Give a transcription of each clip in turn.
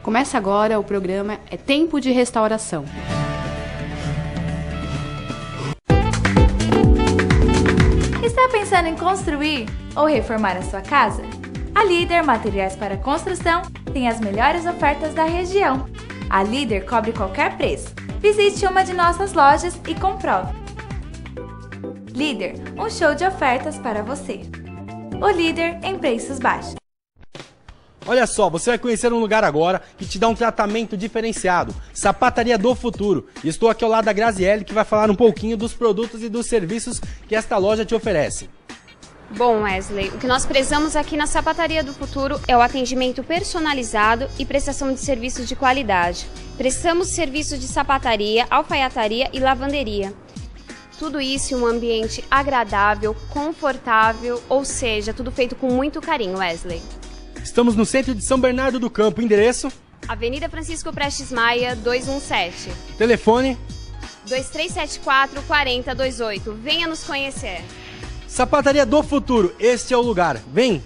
Começa agora o programa É Tempo de Restauração. Está pensando em construir ou reformar a sua casa? A Líder Materiais para Construção tem as melhores ofertas da região. A Líder cobre qualquer preço. Visite uma de nossas lojas e comprove. Líder, um show de ofertas para você. O líder em preços baixos. Olha só, você vai conhecer um lugar agora que te dá um tratamento diferenciado. Sapataria do Futuro. E estou aqui ao lado da Graziele, que vai falar um pouquinho dos produtos e dos serviços que esta loja te oferece. Bom, Wesley, o que nós prezamos aqui na Sapataria do Futuro é o atendimento personalizado e prestação de serviços de qualidade. Prestamos serviços de sapataria, alfaiataria e lavanderia. Tudo isso em um ambiente agradável, confortável, ou seja, tudo feito com muito carinho, Wesley. Estamos no centro de São Bernardo do Campo, endereço? Avenida Francisco Prestes Maia, 217. Telefone? 2374-4028. Venha nos conhecer. Sapataria do Futuro, este é o lugar. Vem!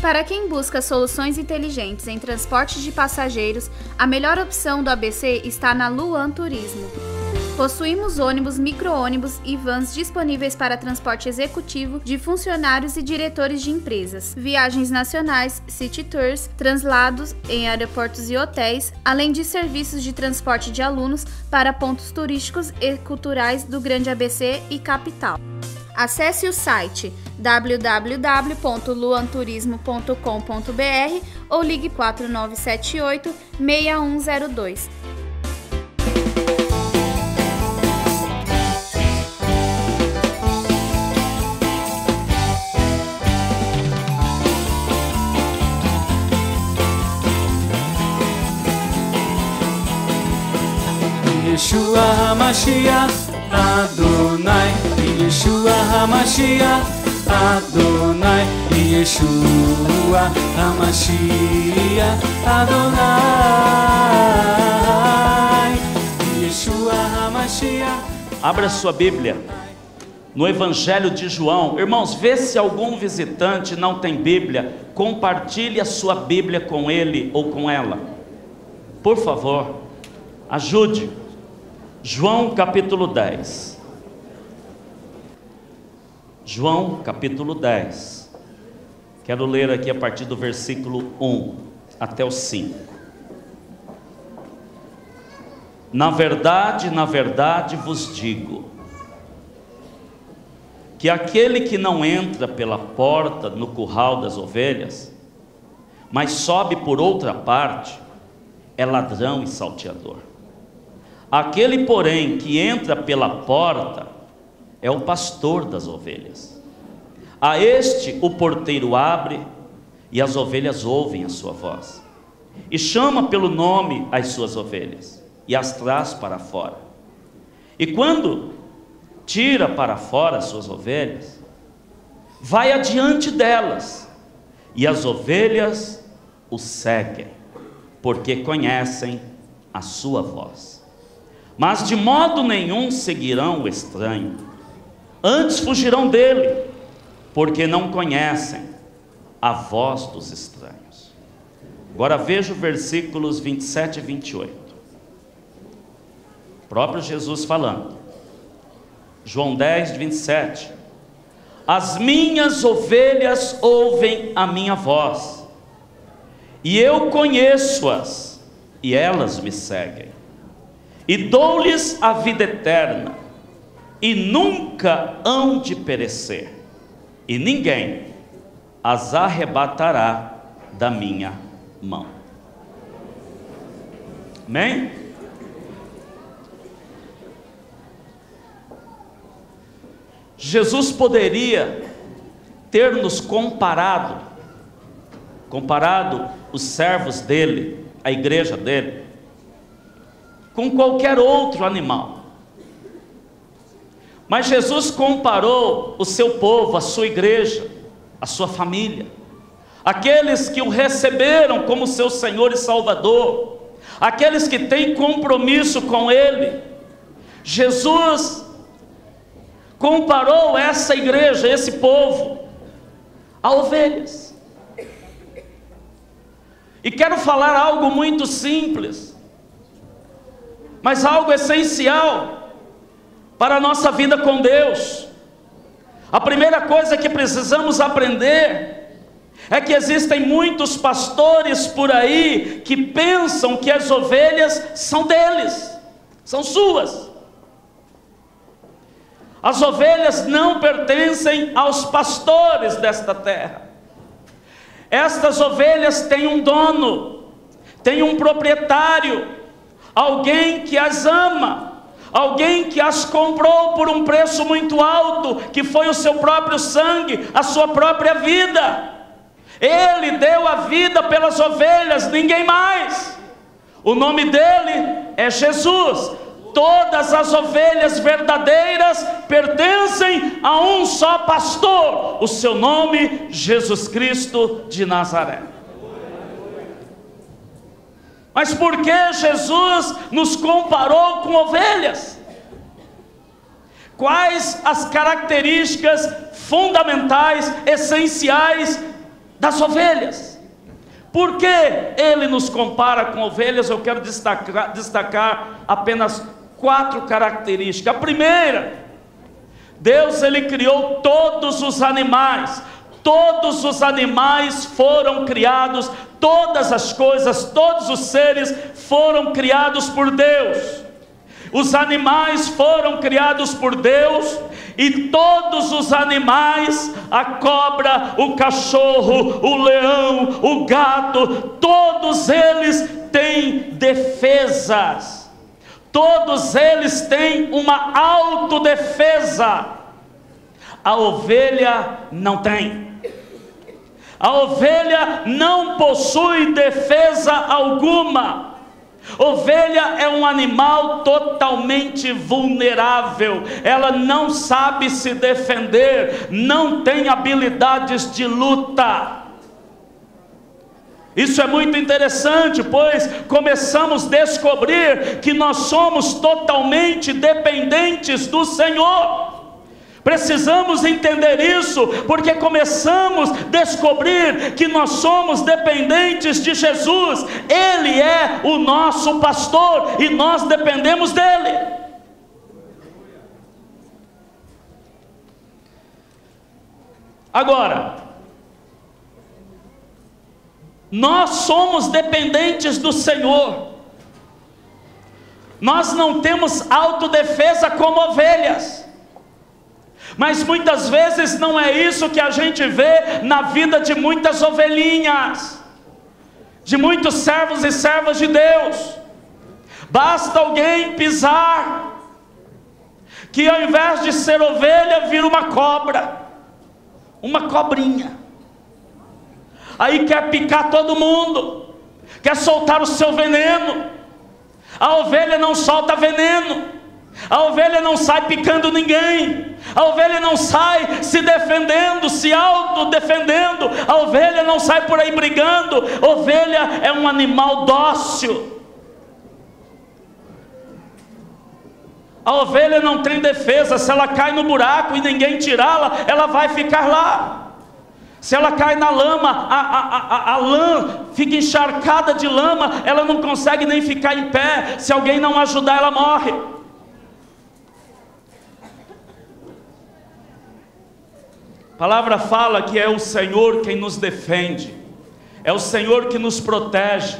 Para quem busca soluções inteligentes em transporte de passageiros, a melhor opção do ABC está na Luan Turismo. Possuímos ônibus, micro-ônibus e vans disponíveis para transporte executivo de funcionários e diretores de empresas, viagens nacionais, city tours, translados em aeroportos e hotéis, além de serviços de transporte de alunos para pontos turísticos e culturais do Grande ABC e capital. Acesse o site www.luanturismo.com.br ou ligue 4978-6102. Yeshua HaMashiach Adonai, Yeshua HaMashiach Adonai, Yeshua HaMashiach Adonai, Yeshua HaMashiach. Abra sua Bíblia no Evangelho de João. Irmãos, vê se algum visitante não tem Bíblia, compartilhe a sua Bíblia com ele ou com ela. Por favor, ajude. João capítulo 10. João capítulo 10. Quero ler aqui a partir do versículo 1 até o 5. Na verdade vos digo, que aquele que não entra pela porta no curral das ovelhas, mas sobe por outra parte, é ladrão e salteador. Aquele, porém, que entra pela porta é o pastor das ovelhas. A este o porteiro abre e as ovelhas ouvem a sua voz. E chama pelo nome as suas ovelhas e as traz para fora. E quando tira para fora as suas ovelhas, vai adiante delas e as ovelhas o seguem, porque conhecem a sua voz. Mas de modo nenhum seguirão o estranho, antes fugirão dele, porque não conhecem a voz dos estranhos. Agora veja os versículos 27 e 28. O próprio Jesus falando. João 10, 27. As minhas ovelhas ouvem a minha voz, e eu conheço-as, e elas me seguem. E dou-lhes a vida eterna, e nunca hão de perecer, e ninguém as arrebatará da minha mão. Amém? Jesus poderia ter nos comparado os servos dele, a igreja dele, com qualquer outro animal. Mas Jesus comparou o seu povo, a sua igreja, a sua família, aqueles que o receberam como seu Senhor e Salvador, aqueles que têm compromisso com Ele. Jesus comparou essa igreja, esse povo, a ovelhas. E quero falar algo muito simples, mas algo essencial para a nossa vida com Deus. A primeira coisa que precisamos aprender é que existem muitos pastores por aí que pensam que as ovelhas são deles, são suas. As ovelhas não pertencem aos pastores desta terra. Estas ovelhas têm um dono, têm um proprietário, alguém que as ama, alguém que as comprou por um preço muito alto, que foi o seu próprio sangue, a sua própria vida. Ele deu a vida pelas ovelhas, ninguém mais. O nome dele é Jesus. Todas as ovelhas verdadeiras pertencem a um só pastor, o seu nome, Jesus Cristo de Nazaré. Mas por que Jesus nos comparou com ovelhas? Quais as características fundamentais, essenciais das ovelhas? Por que ele nos compara com ovelhas? Eu quero destacar apenas 4 características. A primeira, Deus ele criou todos os animais. Todos os animais foram criados, todas as coisas, todos os seres foram criados por Deus. Os animais foram criados por Deus, e todos os animais, a cobra, o cachorro, o leão, o gato, todos eles têm defesas. Todos eles têm uma autodefesa. A ovelha não tem. A ovelha não possui defesa alguma. Ovelha é um animal totalmente vulnerável. Ela não sabe se defender, não tem habilidades de luta. Isso é muito interessante, pois começamos a descobrir que nós somos totalmente dependentes do Senhor. Precisamos entender isso, porque começamos a descobrir que nós somos dependentes de Jesus. Ele é o nosso pastor e nós dependemos dele. Agora, nós somos dependentes do Senhor. Nós não temos autodefesa como ovelhas. Mas muitas vezes não é isso que a gente vê na vida de muitas ovelhinhas, de muitos servos e servas de Deus. Basta alguém pisar, que ao invés de ser ovelha, vira uma cobra, uma cobrinha. Aí quer picar todo mundo, quer soltar o seu veneno. A ovelha não solta veneno, a ovelha não sai picando ninguém, a ovelha não sai se defendendo, se autodefendendo, a ovelha não sai por aí brigando. Ovelha é um animal dócil. A ovelha não tem defesa. Se ela cai no buraco e ninguém tirá-la, ela vai ficar lá. Se ela cai na lama, a lã fica encharcada de lama, ela não consegue nem ficar em pé. Se alguém não ajudar, ela morre. A palavra fala que é o Senhor quem nos defende, é o Senhor que nos protege.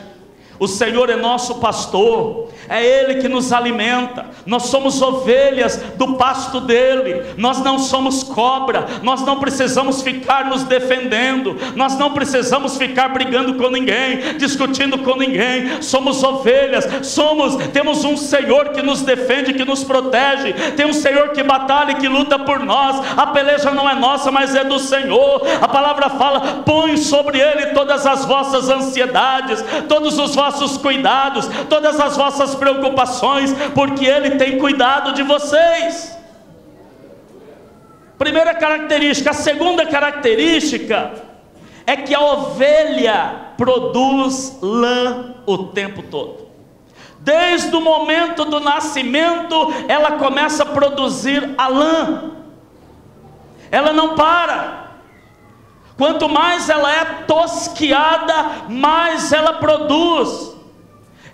O Senhor é nosso pastor, é Ele que nos alimenta. Nós somos ovelhas do pasto dEle, nós não somos cobra. Nós não precisamos ficar nos defendendo, nós não precisamos ficar brigando com ninguém, discutindo com ninguém. Somos ovelhas, temos um Senhor que nos defende, que nos protege. Tem um Senhor que batalha e que luta por nós. A peleja não é nossa, mas é do Senhor. A palavra fala: põe sobre Ele todas as vossas ansiedades, todos os vossos cuidados, todas as vossas preocupações, porque Ele tem cuidado de vocês. Primeira característica. A segunda característica é que a ovelha produz lã o tempo todo. Desde o momento do nascimento, ela começa a produzir a lã. Ela não para. Quanto mais ela é tosquiada, mais ela produz.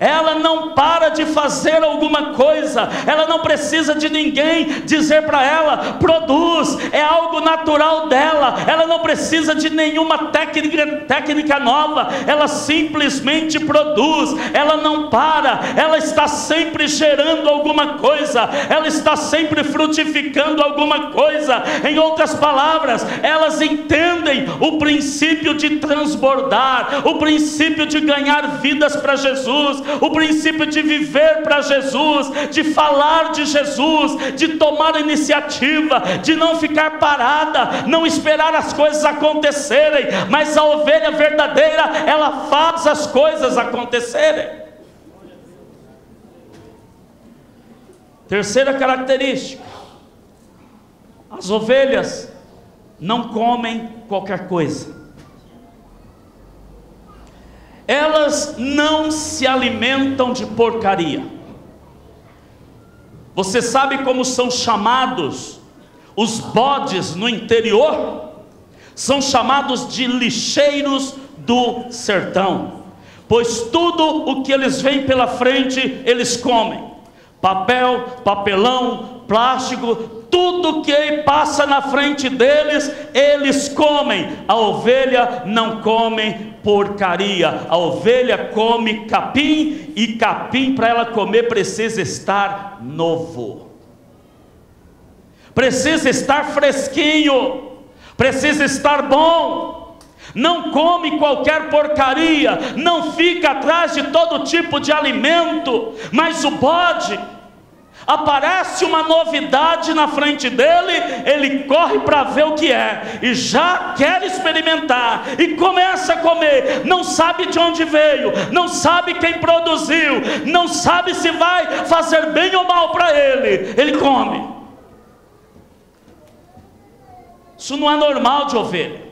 Ela não para de fazer alguma coisa, ela não precisa de ninguém dizer para ela, produz, é algo natural dela, ela não precisa de nenhuma técnica nova, ela simplesmente produz, ela não para, ela está sempre gerando alguma coisa, ela está sempre frutificando alguma coisa. Em outras palavras, elas entendem o princípio de transbordar, o princípio de ganhar vidas para Jesus, o princípio de viver para Jesus, de falar de Jesus, de tomar iniciativa, de não ficar parada, não esperar as coisas acontecerem, mas a ovelha verdadeira, ela faz as coisas acontecerem. Terceira característica: as ovelhas não comem qualquer coisa. Elas não se alimentam de porcaria. Você sabe como são chamados os bodes no interior? São chamados de lixeiros do sertão, pois tudo o que eles veem pela frente, eles comem. Papel, papelão, plástico, tudo que passa na frente deles, eles comem. A ovelha não come porcaria, a ovelha come capim, e capim para ela comer precisa estar novo, precisa estar fresquinho, precisa estar bom. Não come qualquer porcaria, não fica atrás de todo tipo de alimento. Mas o bode, aparece uma novidade na frente dele, ele corre para ver o que é, e já quer experimentar, e começa a comer, não sabe de onde veio, não sabe quem produziu, não sabe se vai fazer bem ou mal para ele come. Isso não é normal de ovelha.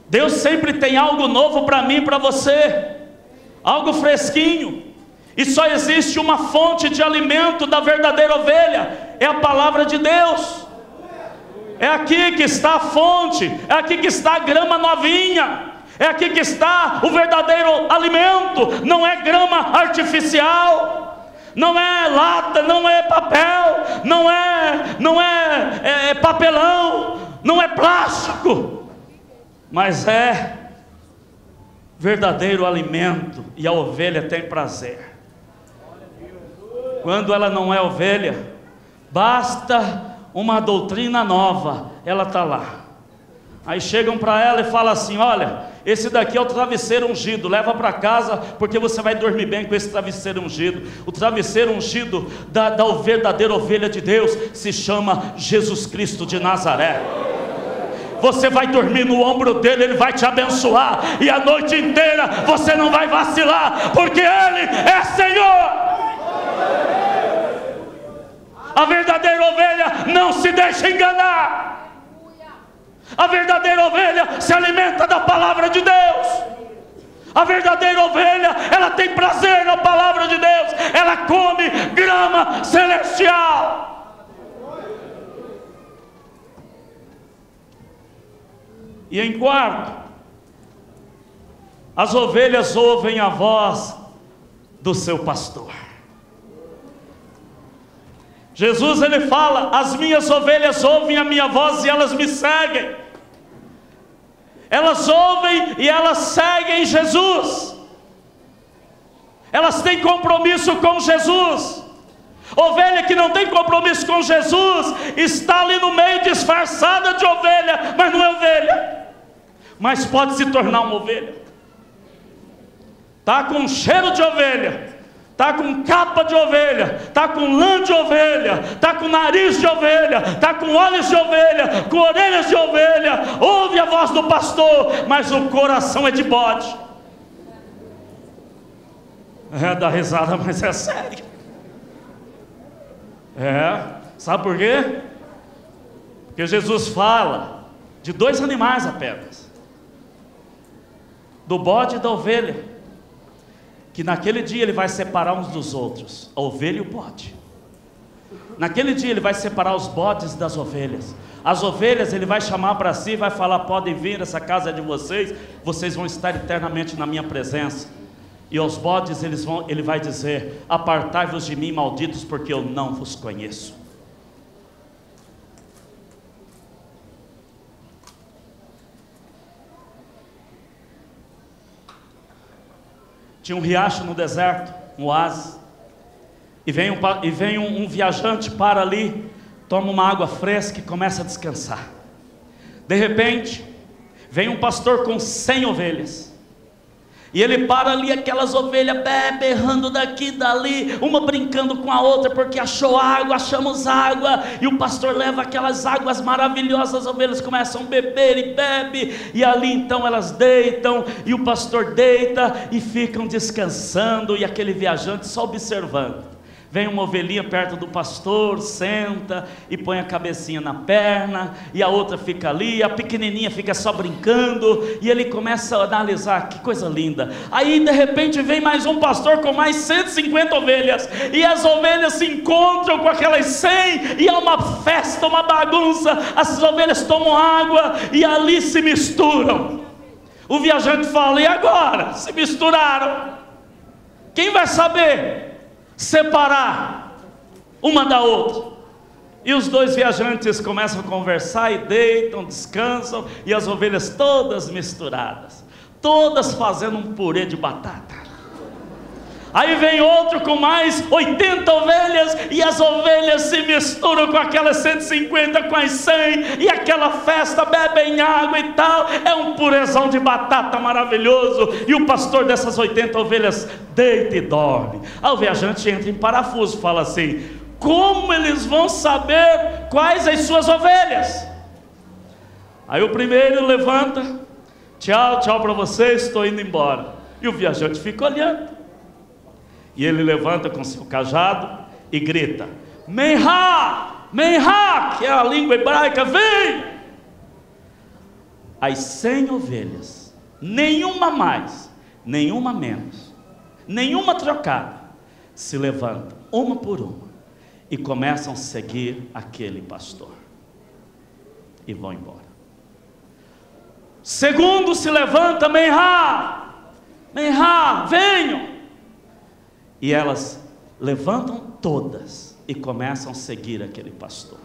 Deus sempre tem algo novo para mim e para você, algo fresquinho. E só existe uma fonte de alimento da verdadeira ovelha, é a palavra de Deus. É aqui que está a fonte, é aqui que está a grama novinha, é aqui que está o verdadeiro alimento. Não é grama artificial, não é lata, não é papel, não é papelão, não é plástico, mas é verdadeiro alimento. E a ovelha tem prazer. Quando ela não é ovelha, basta uma doutrina nova, ela está lá. Aí chegam para ela e falam assim: olha, esse daqui é o travesseiro ungido, leva para casa, porque você vai dormir bem com esse travesseiro ungido. O travesseiro ungido da verdadeira ovelha de Deus se chama Jesus Cristo de Nazaré. Você vai dormir no ombro dele, ele vai te abençoar, e a noite inteira você não vai vacilar, porque ele é Senhor. A verdadeira ovelha não se deixa enganar. A verdadeira ovelha se alimenta da palavra de Deus. A verdadeira ovelha, ela tem prazer na palavra de Deus. Ela come grama celestial. E em quarto, as ovelhas ouvem a voz do seu pastor. Jesus, ele fala: as minhas ovelhas ouvem a minha voz e elas me seguem. Elas ouvem e elas seguem Jesus. Elas têm compromisso com Jesus. Ovelha que não tem compromisso com Jesus está ali no meio, disfarçada de ovelha, mas não é ovelha, mas pode se tornar uma ovelha. Está com cheiro de ovelha, está com capa de ovelha, está com lã de ovelha, está com nariz de ovelha, está com olhos de ovelha, com orelhas de ovelha, ouve a voz do pastor, mas o coração é de bode. Dá risada, mas é sério. Sabe por quê? Porque Jesus fala de dois animais apenas, do bode e da ovelha, que naquele dia ele vai separar uns dos outros, a ovelha e o bode. Naquele dia ele vai separar os bodes das ovelhas. As ovelhas ele vai chamar para si, vai falar: podem vir, essa casa é de vocês, vocês vão estar eternamente na minha presença. E aos bodes ele vai dizer: apartai-vos de mim, malditos, porque eu não vos conheço. Tinha um riacho no deserto, um oásis, e vem um viajante, para ali, toma uma água fresca e começa a descansar. De repente, vem um pastor com 100 ovelhas, e ele para ali, aquelas ovelhas berrando daqui e dali, uma brincando com a outra, porque achou água, achamos água, e o pastor leva aquelas águas maravilhosas, as ovelhas começam a beber e bebe, e ali então elas deitam, e o pastor deita, e ficam descansando, e aquele viajante só observando. Vem uma ovelhinha perto do pastor, senta e põe a cabecinha na perna, e a outra fica ali, a pequenininha fica só brincando, e ele começa a analisar: que coisa linda. Aí de repente vem mais um pastor com mais 150 ovelhas, e as ovelhas se encontram com aquelas 100, e é uma festa, uma bagunça, as ovelhas tomam água, e ali se misturam. O viajante fala: e agora? Se misturaram, quem vai saber separar uma da outra? E os dois viajantes começam a conversar e deitam, descansam, e as ovelhas todas misturadas, todas fazendo um purê de batata. Aí vem outro com mais 80 ovelhas, e as ovelhas se misturam com aquelas 150, com as 100, e aquela festa, bebem água e tal, é um purezão de batata maravilhoso, e o pastor dessas 80 ovelhas deita e dorme. Aí o viajante entra em parafuso, fala assim: como eles vão saber quais as suas ovelhas? Aí o primeiro levanta: tchau, tchau para vocês, estou indo embora. E o viajante fica olhando. E ele levanta com seu cajado e grita: Menha, Menha, que é a língua hebraica, vem! As 100 ovelhas, nenhuma mais, nenhuma menos, nenhuma trocada, se levantam uma por uma e começam a seguir aquele pastor e vão embora. Segundo se levanta: Menha, Menha, venham! E elas levantam todas e começam a seguir aquele pastor.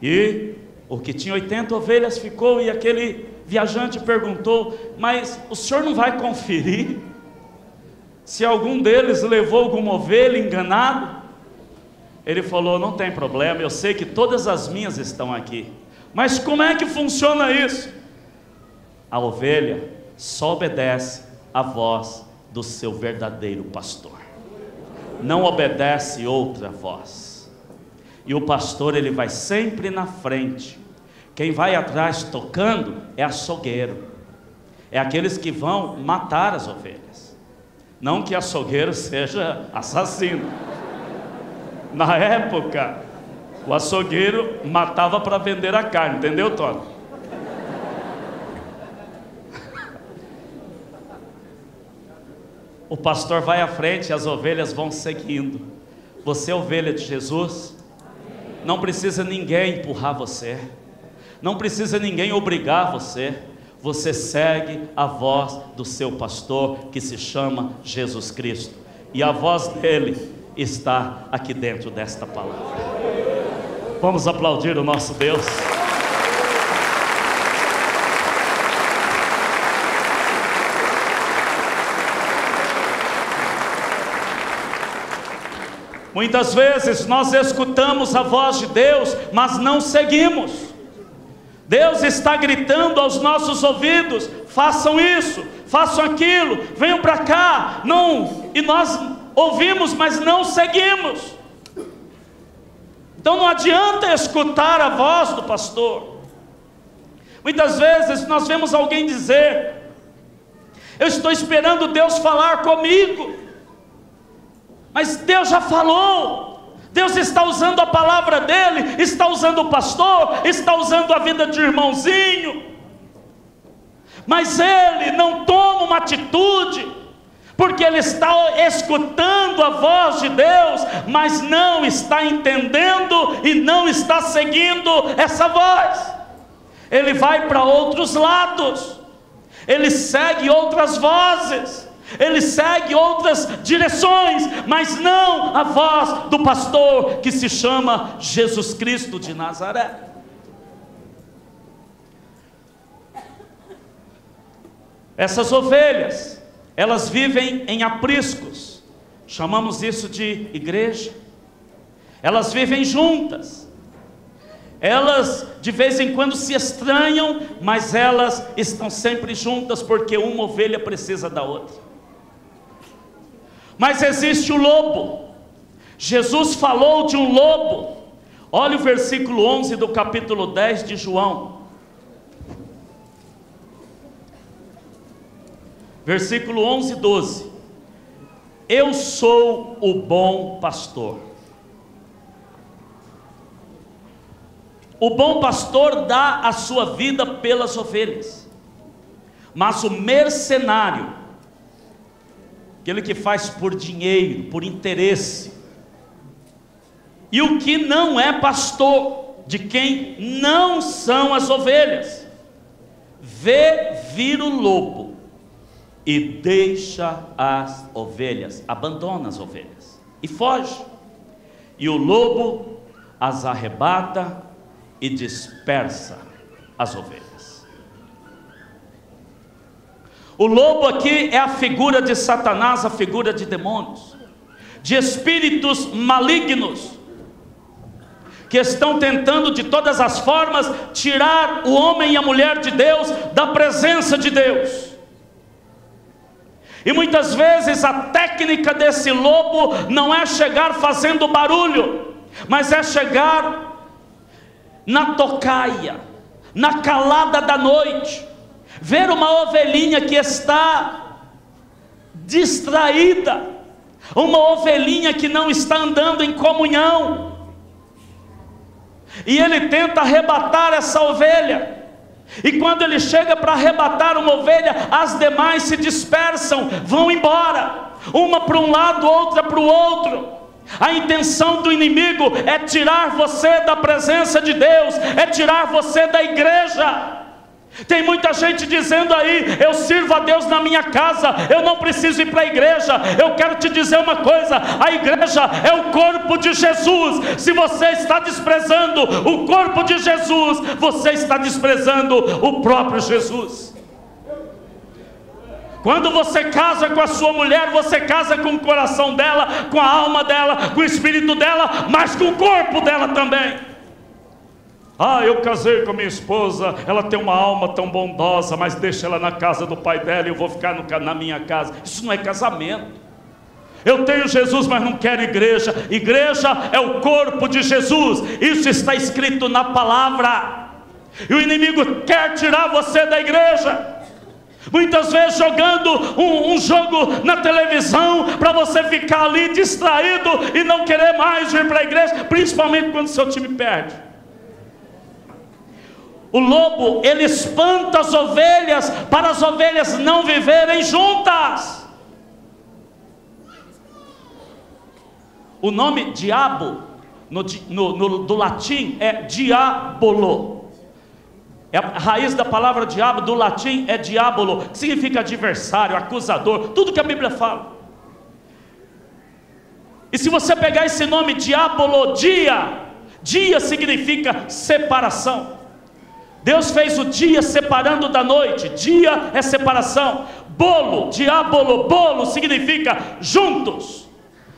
E o que tinha 80 ovelhas ficou, e aquele viajante perguntou: mas o senhor não vai conferir se algum deles levou alguma ovelha enganado? Ele falou: não tem problema, eu sei que todas as minhas estão aqui. Mas como é que funciona isso? A ovelha só obedece à voz do seu verdadeiro pastor, não obedece outra voz. E o pastor, ele vai sempre na frente. Quem vai atrás tocando é açougueiro, é aqueles que vão matar as ovelhas. Não que açougueiro seja assassino. Na época, o açougueiro matava para vender a carne, entendeu, Tony? O pastor vai à frente e as ovelhas vão seguindo. Você é ovelha de Jesus? Não precisa ninguém empurrar você, não precisa ninguém obrigar você. Você segue a voz do seu pastor, que se chama Jesus Cristo, e a voz dele está aqui dentro desta palavra. Vamos aplaudir o nosso Deus. Muitas vezes nós escutamos a voz de Deus, mas não seguimos. Deus está gritando aos nossos ouvidos: façam isso, façam aquilo, venham para cá. Não, e nós ouvimos, mas não seguimos. Então não adianta escutar a voz do pastor. Muitas vezes nós vemos alguém dizer: eu estou esperando Deus falar comigo. Mas Deus já falou. Deus está usando a palavra dele, está usando o pastor, está usando a vida de irmãozinho, mas ele não toma uma atitude porque ele está escutando a voz de Deus, mas não está entendendo e não está seguindo essa voz. Ele vai para outros lados, ele segue outras vozes, ele segue outras direções, mas não a voz do pastor que se chama Jesus Cristo de Nazaré. Essas ovelhas, elas vivem em apriscos, chamamos isso de igreja. Elas vivem juntas, elas de vez em quando se estranham, mas elas estão sempre juntas, porque uma ovelha precisa da outra. Mas existe o lobo. Jesus falou de um lobo. Olha o versículo 11 do capítulo 10 de João. Versículo 11 e 12. Eu sou o bom pastor. O bom pastor dá a sua vida pelas ovelhas. Mas o mercenário, aquele que faz por dinheiro, por interesse, e o que não é pastor, de quem não são as ovelhas, vê vir o lobo e deixa as ovelhas, abandona as ovelhas e foge, e o lobo as arrebata e dispersa as ovelhas. O lobo aqui é a figura de Satanás, a figura de demônios, de espíritos malignos, que estão tentando de todas as formas tirar o homem e a mulher de Deus da presença de Deus. E muitas vezes a técnica desse lobo não é chegar fazendo barulho, mas é chegar na tocaia, na calada da noite, ver uma ovelhinha que está distraída, uma ovelhinha que não está andando em comunhão, e ele tenta arrebatar essa ovelha. E quando ele chega para arrebatar uma ovelha, as demais se dispersam, vão embora, uma para um lado, outra para o outro. A intenção do inimigo é tirar você da presença de Deus, é tirar você da igreja. Tem muita gente dizendo aí: eu sirvo a Deus na minha casa, eu não preciso ir para a igreja. Eu quero te dizer uma coisa: a igreja é o corpo de Jesus. Se você está desprezando o corpo de Jesus, você está desprezando o próprio Jesus. Quando você casa com a sua mulher, você casa com o coração dela, com a alma dela, com o espírito dela, mas com o corpo dela também. Ah, eu casei com a minha esposa, ela tem uma alma tão bondosa, mas deixa ela na casa do pai dela e eu vou ficar na minha casa. Isso não é casamento. Eu tenho Jesus, mas não quero igreja. Igreja é o corpo de Jesus. Isso está escrito na palavra. E o inimigo quer tirar você da igreja. Muitas vezes jogando um jogo na televisão, para você ficar ali distraído e não querer mais vir para a igreja, principalmente quando seu time perde. O lobo, ele espanta as ovelhas, para as ovelhas não viverem juntas. O nome diabo, do latim, é diabolo. A raiz da palavra diabo do latim é diabolo, que significa adversário, acusador, tudo que a Bíblia fala. E se você pegar esse nome diabolo, dia significa separação. Deus fez o dia separando da noite. Dia é separação. Bolo, diabolo, bolo significa juntos.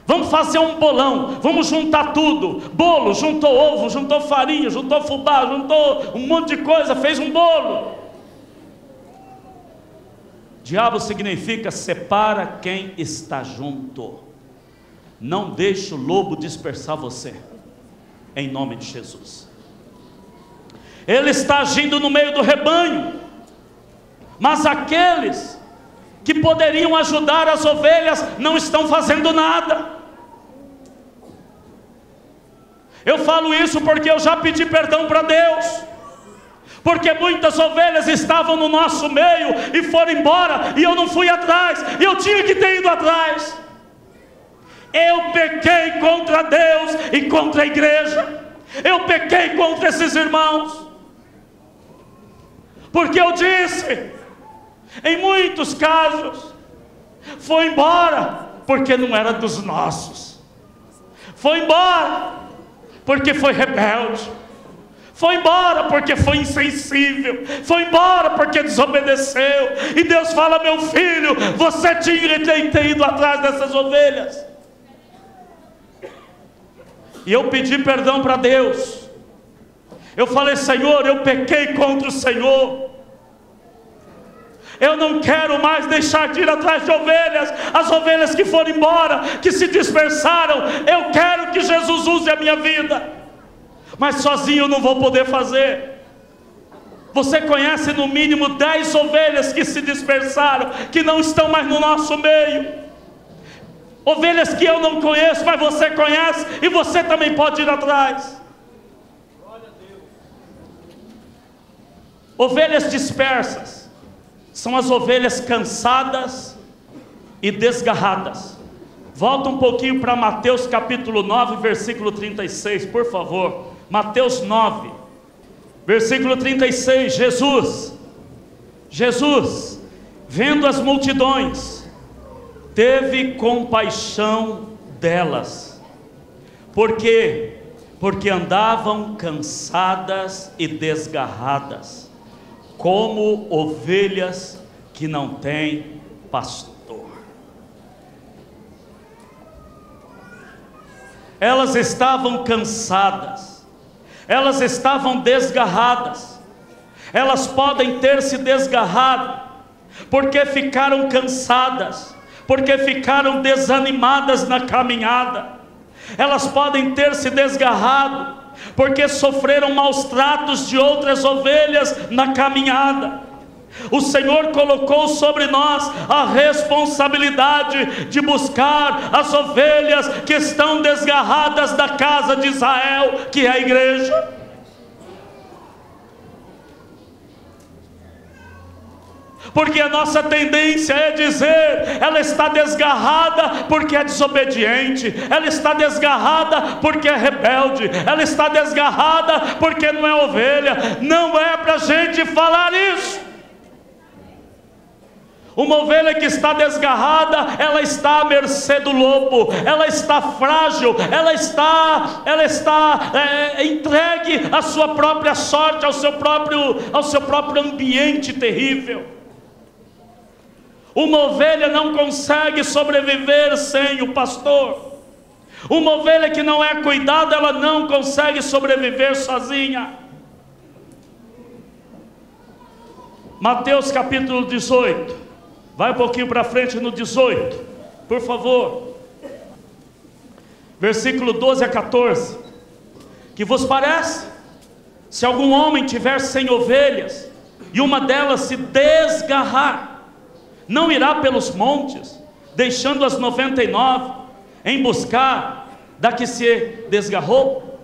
Vamos fazer um bolão, vamos juntar tudo. Bolo, juntou ovo, juntou farinha, juntou fubá, juntou um monte de coisa, fez um bolo. Diabo significa separa quem está junto. Não deixe o lobo dispersar você, em nome de Jesus. Ele está agindo no meio do rebanho, mas aqueles que poderiam ajudar as ovelhas não estão fazendo nada. Eu falo isso porque eu já pedi perdão para Deus, Porque muitas ovelhas estavam no nosso meio e foram embora, e eu não fui atrás, e eu tinha que ter ido atrás. Eu pequei contra Deus e contra a igreja. Eu pequei contra esses irmãos. Porque eu disse, em muitos casos, foi embora porque não era dos nossos. Foi embora porque foi rebelde. Foi embora porque foi insensível. Foi embora porque desobedeceu. E Deus fala: meu filho, você tinha que ter ido atrás dessas ovelhas. E eu pedi perdão para Deus. Eu falei: Senhor, eu pequei contra o Senhor. Eu não quero mais deixar de ir atrás de ovelhas. As ovelhas que foram embora, que se dispersaram, eu quero que Jesus use a minha vida. Mas sozinho eu não vou poder fazer. Você conhece no mínimo 10 ovelhas que se dispersaram, que não estão mais no nosso meio. Ovelhas que eu não conheço, mas você conhece, e você também pode ir atrás. Ovelhas dispersas são as ovelhas cansadas e desgarradas. Volta um pouquinho para Mateus capítulo 9, versículo 36, por favor. Mateus 9, versículo 36. Jesus, vendo as multidões, teve compaixão delas. Por quê? Porque andavam cansadas e desgarradas, como ovelhas que não têm pastor. Elas estavam cansadas, elas estavam desgarradas. Elas podem ter se desgarrado porque ficaram cansadas, porque ficaram desanimadas na caminhada. Elas podem ter se desgarrado porque sofreram maus tratos de outras ovelhas na caminhada. O Senhor colocou sobre nós a responsabilidade de buscar as ovelhas que estão desgarradas da casa de Israel, que é a igreja. Porque a nossa tendência é dizer: ela está desgarrada porque é desobediente, ela está desgarrada porque é rebelde, ela está desgarrada porque não é ovelha. Não é para a gente falar isso. Uma ovelha que está desgarrada, ela está à mercê do lobo, ela está frágil, ela está entregue à sua própria sorte, ao seu próprio ambiente terrível. Uma ovelha não consegue sobreviver sem o pastor. Uma ovelha que não é cuidada, ela não consegue sobreviver sozinha. Mateus capítulo 18. Vai um pouquinho para frente no 18, por favor. Versículo 12 a 14. Que vos parece? Se algum homem tiver 100 ovelhas, e uma delas se desgarrar, não irá pelos montes, deixando as 99, em busca da que se desgarrou?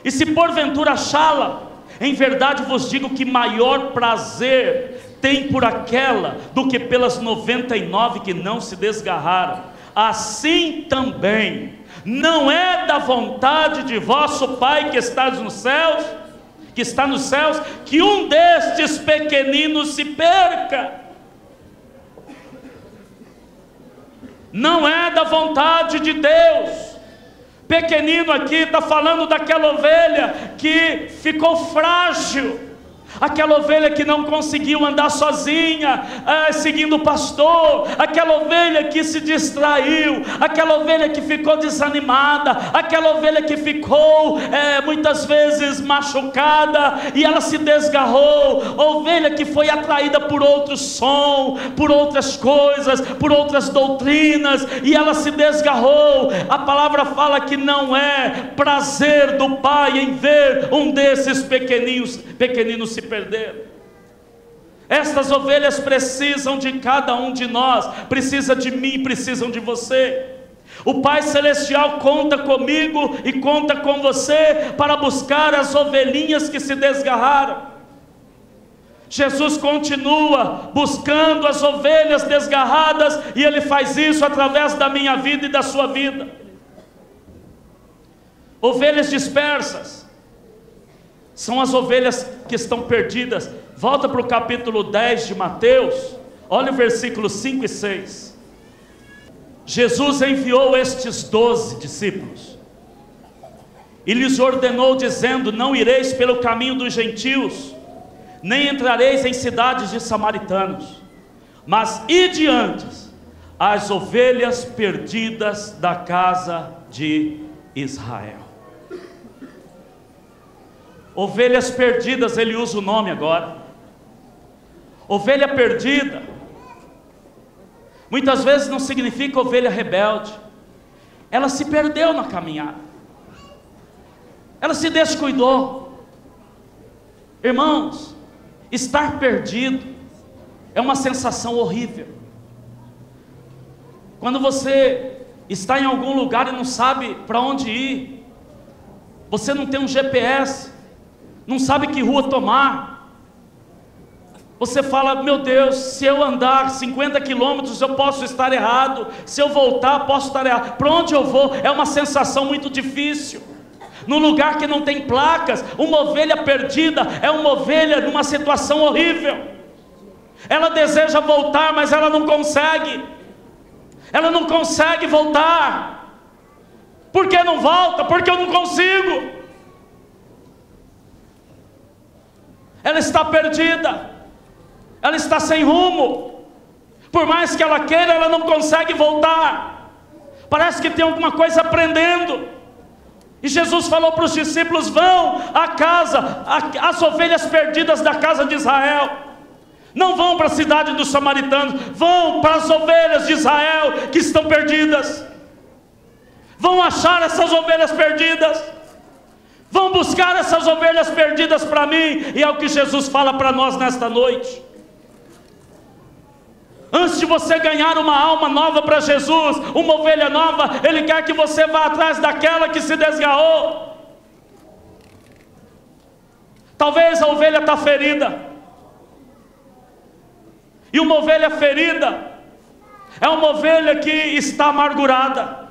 E se porventura achá-la, em verdade vos digo que maior prazer tem por aquela do que pelas 99 que não se desgarraram. Assim também não é da vontade de vosso Pai que está nos céus, que um destes pequeninos se perca. Não é da vontade de Deus. Pequenino aqui está falando daquela ovelha que ficou frágil, aquela ovelha que não conseguiu andar sozinha, seguindo o pastor, aquela ovelha que se distraiu, aquela ovelha que ficou desanimada, aquela ovelha que ficou muitas vezes machucada e ela se desgarrou, ovelha que foi atraída por outro som, por outras coisas, por outras doutrinas, e ela se desgarrou. A palavra fala que não é prazer do Pai em ver um desses pequeninos se perder. Estas ovelhas precisam de cada um de nós, precisa de mim, precisam de você. O Pai Celestial conta comigo e conta com você para buscar as ovelhinhas que se desgarraram. Jesus continua buscando as ovelhas desgarradas, e Ele faz isso através da minha vida e da sua vida. Ovelhas dispersas são as ovelhas que estão perdidas. Volta para o capítulo 10 de Mateus, olha o versículo 5 e 6. Jesus enviou estes 12 discípulos e lhes ordenou, dizendo: não ireis pelo caminho dos gentios, nem entrareis em cidades de samaritanos, mas ide antes as ovelhas perdidas da casa de Israel. Ovelhas perdidas, ele usa o nome agora. Ovelha perdida muitas vezes não significa ovelha rebelde. Ela se perdeu na caminhada, ela se descuidou. Irmãos, estar perdido é uma sensação horrível. Quando você está em algum lugar e não sabe para onde ir, você não tem um GPS, não sabe que rua tomar, você fala: meu Deus, se eu andar 50 quilômetros eu posso estar errado, se eu voltar posso estar errado, para onde eu vou? É uma sensação muito difícil. Num lugar que não tem placas, uma ovelha perdida é uma ovelha numa situação horrível. Ela deseja voltar, mas ela não consegue. Ela não consegue voltar. Por que não volta? Porque eu não consigo. Ela está perdida, ela está sem rumo. Por mais que ela queira, ela não consegue voltar. Parece que tem alguma coisa prendendo. E Jesus falou para os discípulos: vão à casa, as ovelhas perdidas da casa de Israel. Não vão para a cidade dos samaritanos, vão para as ovelhas de Israel que estão perdidas. Vão achar essas ovelhas perdidas, vão buscar essas ovelhas perdidas para mim. E é o que Jesus fala para nós nesta noite. Antes de você ganhar uma alma nova para Jesus, uma ovelha nova, Ele quer que você vá atrás daquela que se desgarrou. Talvez a ovelha está ferida, e uma ovelha ferida é uma ovelha que está amargurada.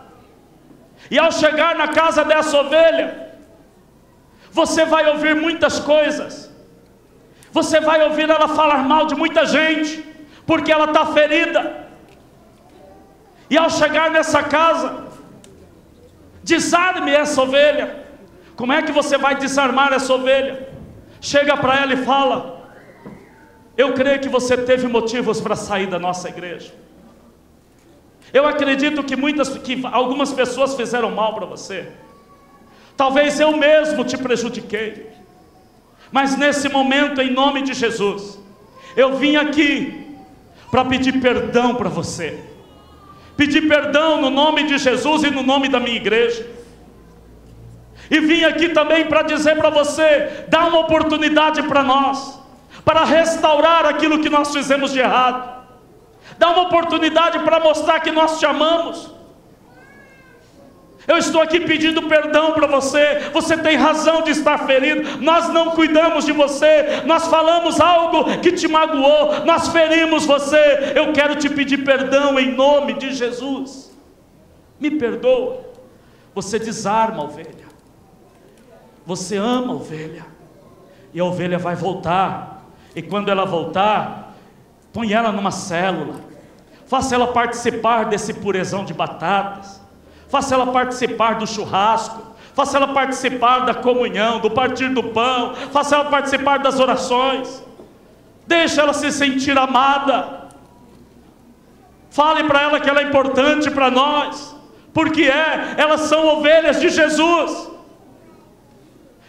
E ao chegar na casa dessa ovelha, você vai ouvir muitas coisas. Você vai ouvir ela falar mal de muita gente, porque ela está ferida. E ao chegar nessa casa, desarme essa ovelha. Como é que você vai desarmar essa ovelha? Chega para ela e fala: eu creio que você teve motivos para sair da nossa igreja. Eu acredito que algumas pessoas fizeram mal para você. Talvez eu mesmo te prejudiquei. Mas nesse momento, em nome de Jesus, eu vim aqui para pedir perdão para você. Pedir perdão no nome de Jesus e no nome da minha igreja. E vim aqui também para dizer para você: dá uma oportunidade para nós, para restaurar aquilo que nós fizemos de errado. Dá uma oportunidade para mostrar que nós te amamos. Eu estou aqui pedindo perdão para você. Você tem razão de estar ferido. Nós não cuidamos de você, nós falamos algo que te magoou, nós ferimos você. Eu quero te pedir perdão em nome de Jesus. Me perdoa. Você desarma a ovelha, você ama a ovelha, e a ovelha vai voltar. E quando ela voltar, põe ela numa célula, faça ela participar desse purezão de batatas, faça ela participar do churrasco, faça ela participar da comunhão, do partir do pão, faça ela participar das orações. Deixe ela se sentir amada. Fale para ela que ela é importante para nós, porque elas são ovelhas de Jesus.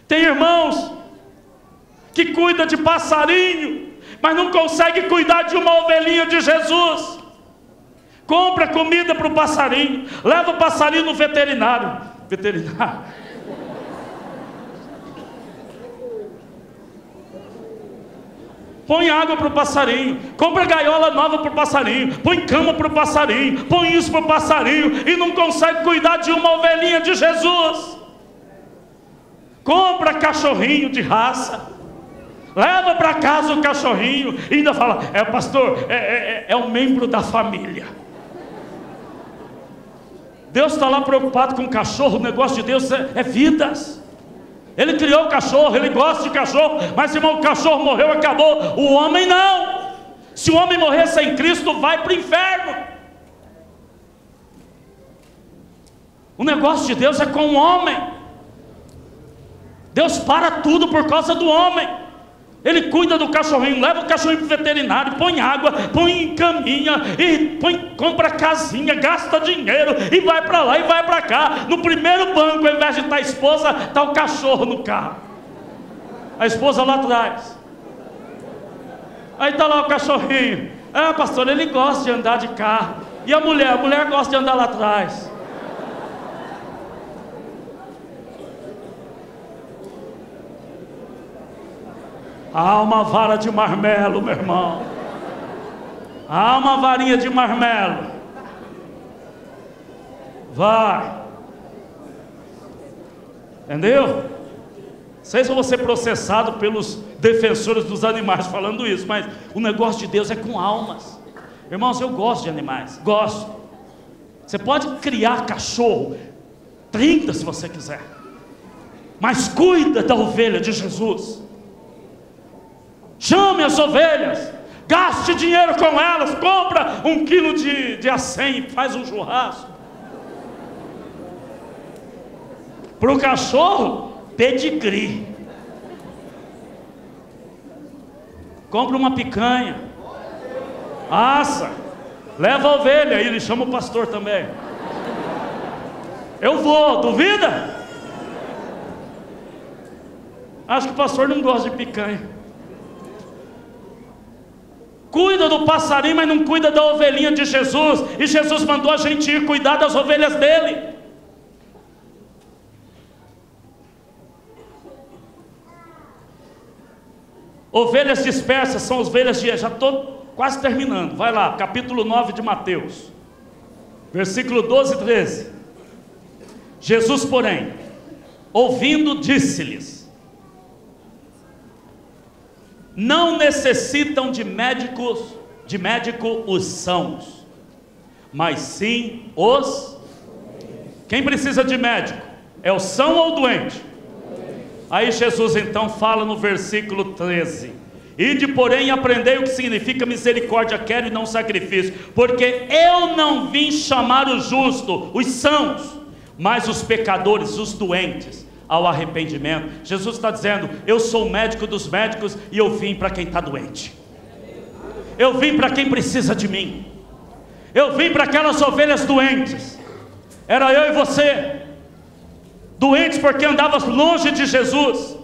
Tem irmãos que cuida de passarinho, mas não consegue cuidar de uma ovelhinha de Jesus. Compra comida para o passarinho, leva o passarinho no veterinário. Põe água para o passarinho, compra gaiola nova para o passarinho, põe cama para o passarinho, põe isso para o passarinho, e não consegue cuidar de uma ovelhinha de Jesus. Compra cachorrinho de raça, leva para casa o cachorrinho, e ainda fala, pastor, é um membro da família. Deus está lá preocupado com o cachorro. O negócio de Deus é vidas. Ele criou o cachorro, ele gosta de cachorro, mas irmão, o cachorro morreu, acabou. O homem não. Se o homem morrer sem Cristo, vai para o inferno. O negócio de Deus é com o homem. Deus para tudo por causa do homem. Ele cuida do cachorrinho, leva o cachorrinho para o veterinário, põe água, põe caminha, e compra casinha, gasta dinheiro, e vai para lá e vai para cá. No primeiro banco, ao invés de estar a esposa, está o cachorro no carro, a esposa lá atrás. Aí está lá o cachorrinho. Pastor, ele gosta de andar de carro. E a mulher gosta de andar lá atrás. Há uma vara de marmelo, meu irmão. Há uma varinha de marmelo. Vai. Entendeu? Não sei se eu vou ser processado pelos defensores dos animais falando isso, mas o negócio de Deus é com almas. Irmãos, eu gosto de animais. Gosto. Você pode criar cachorro, 30 se você quiser, mas cuida da ovelha de Jesus. Chame as ovelhas, gaste dinheiro com elas, compra 1 quilo de acém, faz um churrasco. Para o cachorro, pedigree. Compra uma picanha, assa, leva a ovelha, e ele chama o pastor também. Eu vou, duvida? Acho que o pastor não gosta de picanha. Cuida do passarinho, mas não cuida da ovelhinha de Jesus. E Jesus mandou a gente ir cuidar das ovelhas dele. Ovelhas dispersas são ovelhas de... Já estou quase terminando. Vai lá, capítulo 9 de Mateus, versículo 12 e 13. Jesus, porém, ouvindo, disse-lhes: não necessitam de médico os sãos, mas sim os... Quem precisa de médico? É o são ou o doente? Aí Jesus então fala no versículo 13: ide, porém, aprendei o que significa misericórdia quero e não sacrifício, porque eu não vim chamar o justo, os sãos, mas os pecadores, os doentes, ao arrependimento. Jesus está dizendo: eu sou o médico dos médicos, e eu vim para quem está doente. Eu vim para quem precisa de mim. Eu vim para aquelas ovelhas doentes. Era eu e você, doentes porque andávamos longe de Jesus.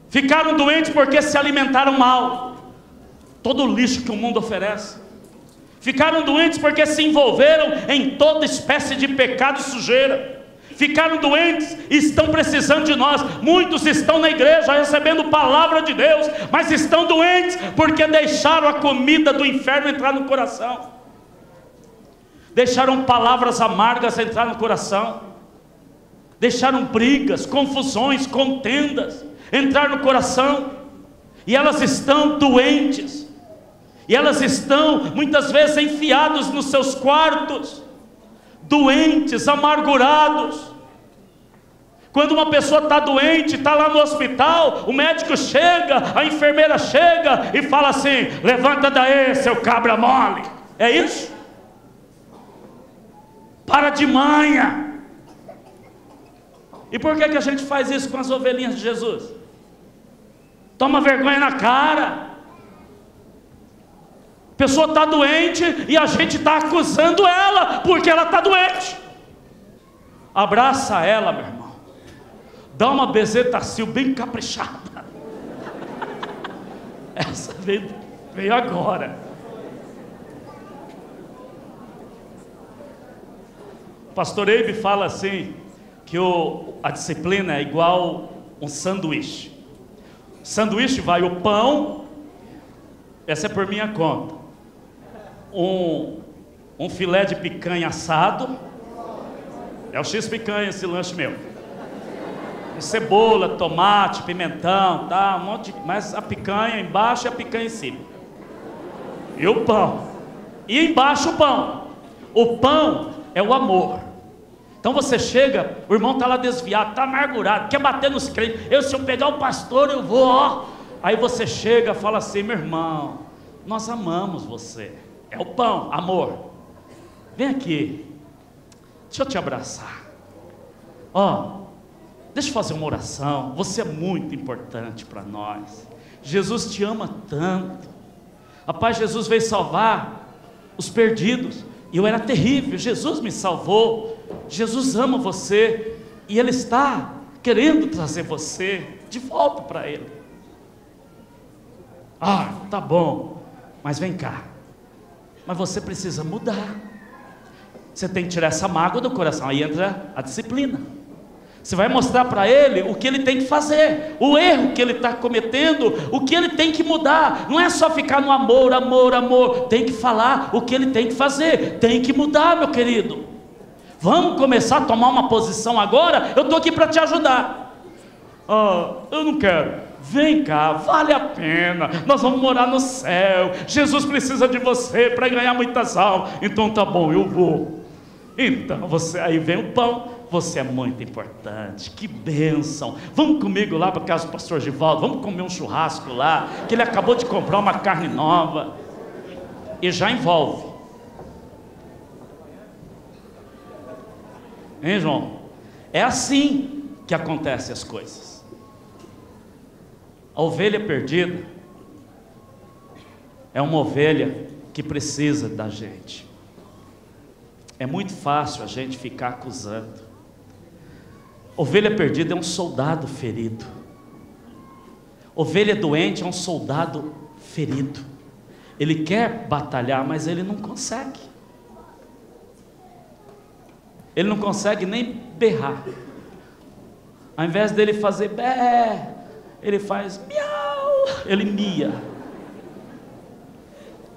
Ficaram doentes porque se alimentaram mal, todo o lixo que o mundo oferece. Ficaram doentes porque se envolveram em toda espécie de pecado e sujeira. Ficaram doentes e estão precisando de nós. Muitos estão na igreja recebendo palavra de Deus, mas estão doentes porque deixaram a comida do inferno entrar no coração. Deixaram palavras amargas entrar no coração. Deixaram brigas, confusões, contendas entrar no coração. E elas estão doentes. E elas estão muitas vezes enfiadas nos seus quartos, doentes, amargurados. Quando uma pessoa está doente, está lá no hospital, o médico chega, a enfermeira chega e fala assim: levanta daí, seu cabra mole. É isso? Para de manha. E por que a gente faz isso com as ovelhinhas de Jesus? Toma vergonha na cara. A pessoa está doente e a gente está acusando ela porque ela está doente. Abraça ela, meu irmão. Dá uma bezetacil bem caprichada. Essa veio agora. O pastor Eibe fala assim, que a disciplina é igual um sanduíche. Sanduíche vai o pão, essa é por minha conta, um filé de picanha assado, é o X-picanha esse lanche meu, cebola, tomate, pimentão, tá, um monte de, mas a picanha embaixo e a picanha em cima, e o pão, e embaixo o pão é o amor. Então você chega, o irmão está lá desviado, está amargurado, quer bater nos crentes. Se eu pegar o pastor, eu vou, ó. Aí você chega e fala assim: meu irmão, nós amamos você. É o pão, amor. Vem aqui, deixa eu te abraçar. Ó, deixa eu fazer uma oração. Você é muito importante para nós. Jesus te ama tanto. Rapaz, Jesus veio salvar os perdidos. E eu era terrível, Jesus me salvou. Jesus ama você e Ele está querendo trazer você de volta para Ele. Ah, tá bom, mas vem cá, mas você precisa mudar. Você tem que tirar essa mágoa do coração. Aí entra a disciplina. Você vai mostrar para ele o que ele tem que fazer, o erro que ele está cometendo, o que ele tem que mudar. Não é só ficar no amor, amor, amor. Tem que falar o que ele tem que fazer. Tem que mudar, meu querido. Vamos começar a tomar uma posição agora? Eu estou aqui para te ajudar. Eu não quero. Vem cá, vale a pena. Nós vamos morar no céu. Jesus precisa de você para ganhar muitas almas. Então tá bom, eu vou. Então você, aí vem o pão. Você é muito importante, que bênção. Vamos comigo lá para a casa do pastor Givaldo. Vamos comer um churrasco lá, que ele acabou de comprar uma carne nova. E já envolve. Hein, João? É assim que acontecem as coisas. A ovelha perdida é uma ovelha que precisa da gente. É muito fácil a gente ficar acusando. Ovelha perdida é um soldado ferido. Ovelha doente é um soldado ferido. Ele quer batalhar, mas ele não consegue. Ele não consegue nem berrar. Ao invés dele fazer bé, ele faz miau, ele mia,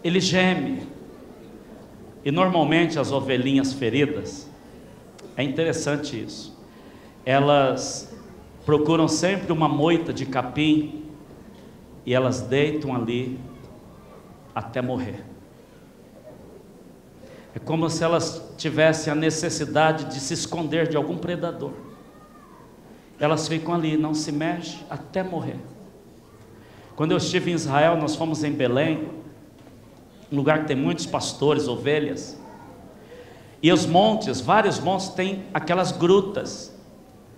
ele geme. E normalmente as ovelhinhas feridas, é interessante isso, elas procuram sempre uma moita de capim e elas deitam ali até morrer. É como se elas tivessem a necessidade de se esconder de algum predador. Elas ficam ali, não se mexem até morrer. Quando eu estive em Israel, nós fomos em Belém, um lugar que tem muitos pastores, ovelhas. E os montes, vários montes, têm aquelas grutas,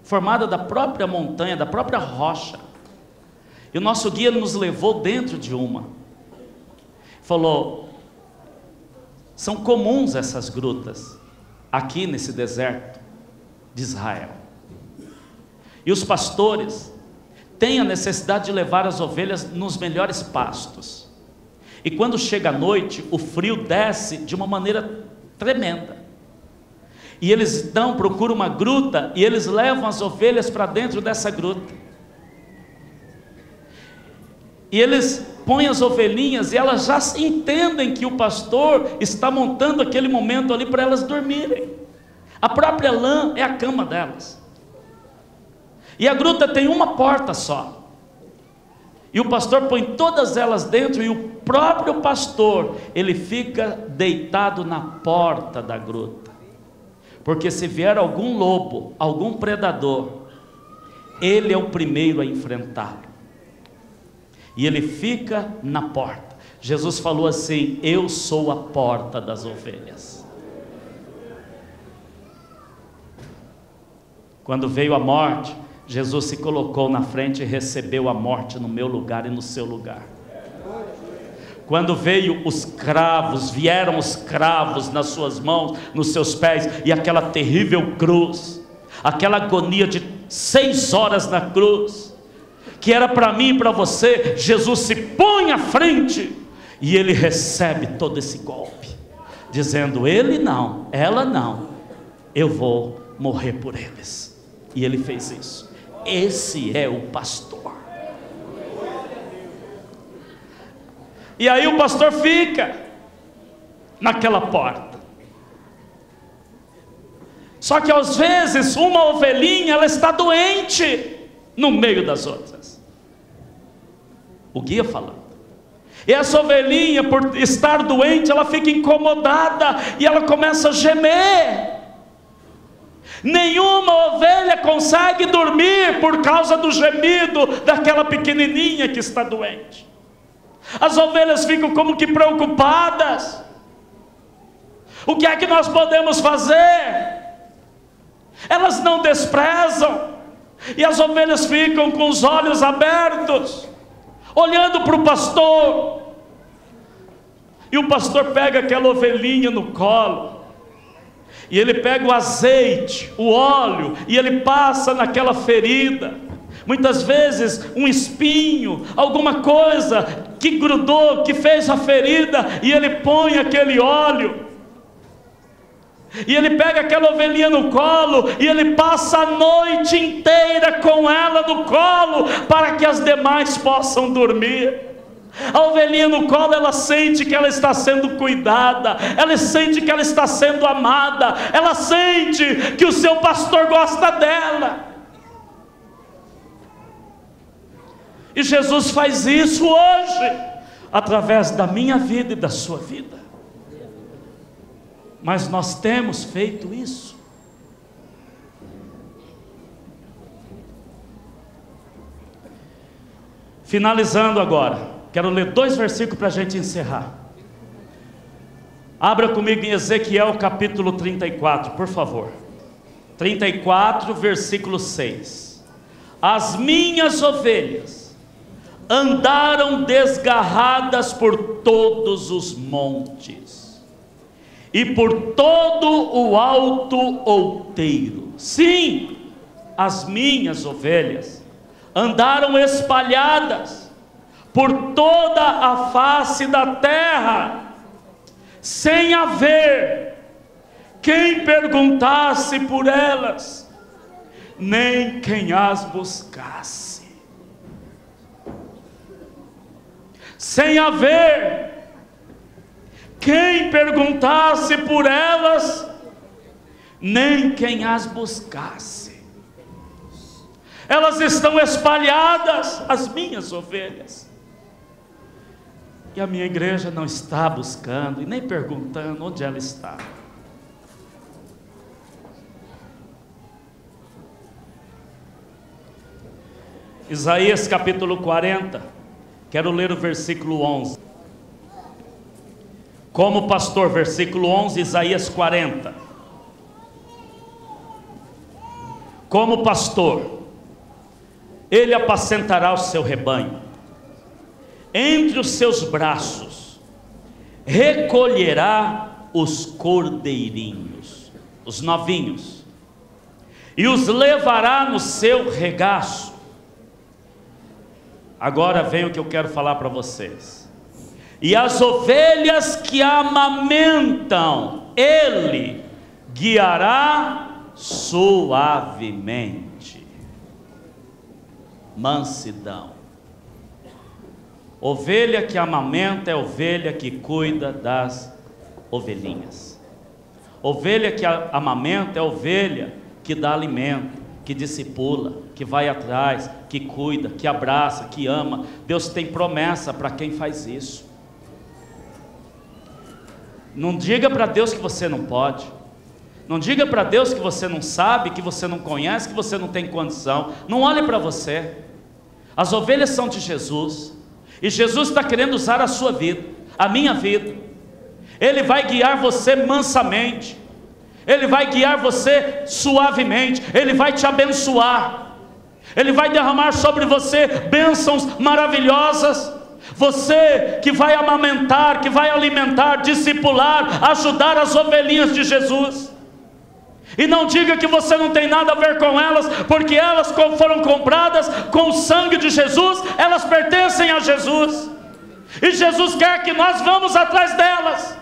formadas da própria montanha, da própria rocha. E o nosso guia nos levou dentro de uma. Falou: são comuns essas grutas aqui nesse deserto de Israel. E os pastores têm a necessidade de levar as ovelhas nos melhores pastos. E quando chega a noite, o frio desce de uma maneira tremenda. E eles então procuram uma gruta e eles levam as ovelhas para dentro dessa gruta. E eles põem as ovelhinhas e elas já entendem que o pastor está montando aquele momento ali para elas dormirem. A própria lã é a cama delas. E a gruta tem uma porta só. E o pastor põe todas elas dentro e o próprio pastor, ele fica deitado na porta da gruta. Porque se vier algum lobo, algum predador, ele é o primeiro a enfrentá-lo. E ele fica na porta. Jesus falou assim: eu sou a porta das ovelhas. Quando veio a morte, Jesus se colocou na frente e recebeu a morte no meu lugar e no seu lugar. Quando veio os cravos, vieram os cravos nas suas mãos, nos seus pés, e aquela terrível cruz, aquela agonia de 6 horas na cruz, que era para mim e para você, Jesus se põe à frente, e Ele recebe todo esse golpe, dizendo: ele não, ela não, eu vou morrer por eles. E Ele fez isso. Esse é o pastor. E aí o pastor fica naquela porta. Só que às vezes uma ovelhinha, ela está doente no meio das outras. O guia falando. E essa ovelhinha, por estar doente, ela fica incomodada e ela começa a gemer. Nenhuma ovelha consegue dormir por causa do gemido daquela pequenininha que está doente. As ovelhas ficam como que preocupadas. O que é que nós podemos fazer? Elas não desprezam. E as ovelhas ficam com os olhos abertos, olhando para o pastor. E o pastor pega aquela ovelhinha no colo, e ele pega o azeite, o óleo, e ele passa naquela ferida. Muitas vezes um espinho, alguma coisa que grudou, que fez a ferida, e ele põe aquele óleo. E ele pega aquela ovelhinha no colo, e ele passa a noite inteira com ela no colo, para que as demais possam dormir. A ovelhinha no colo, ela sente que ela está sendo cuidada, ela sente que ela está sendo amada, ela sente que o seu pastor gosta dela. E Jesus faz isso hoje, através da minha vida e da sua vida. Mas nós temos feito isso? Finalizando agora, quero ler 2 versículos para a gente encerrar. Abra comigo em Ezequiel capítulo 34, por favor. 34, versículo 6. As minhas ovelhas andaram desgarradas por todos os montes e por todo o alto outeiro. Sim, as minhas ovelhas andaram espalhadas por toda a face da terra, sem haver quem perguntasse por elas, nem quem as buscasse. Sem haver quem perguntasse por elas, nem quem as buscasse. Elas estão espalhadas, as minhas ovelhas, e a minha igreja não está buscando e nem perguntando onde ela está. Isaías capítulo 40, quero ler o versículo 11. Como pastor, versículo 11, Isaías 40. Como pastor, ele apacentará o seu rebanho, entre os seus braços recolherá os cordeirinhos, os novinhos, e os levará no seu regaço. Agora vem o que eu quero falar para vocês. E as ovelhas que amamentam, ele guiará suavemente. Mansidão. Ovelha que amamenta é ovelha que cuida das ovelhinhas. Ovelha que amamenta é ovelha que dá alimento, que discipula, que vai atrás, que cuida, que abraça, que ama. Deus tem promessa para quem faz isso. Não diga para Deus que você não pode. Não diga para Deus que você não sabe, que você não conhece, que você não tem condição. Não olhe para você. As ovelhas são de Jesus, e Jesus está querendo usar a sua vida, a minha vida. Ele vai guiar você mansamente, Ele vai guiar você suavemente, Ele vai te abençoar, Ele vai derramar sobre você bênçãos maravilhosas. Você que vai amamentar, que vai alimentar, discipular, ajudar as ovelhinhas de Jesus. E não diga que você não tem nada a ver com elas, porque elas foram compradas com o sangue de Jesus, elas pertencem a Jesus. E Jesus quer que nós vamos atrás delas,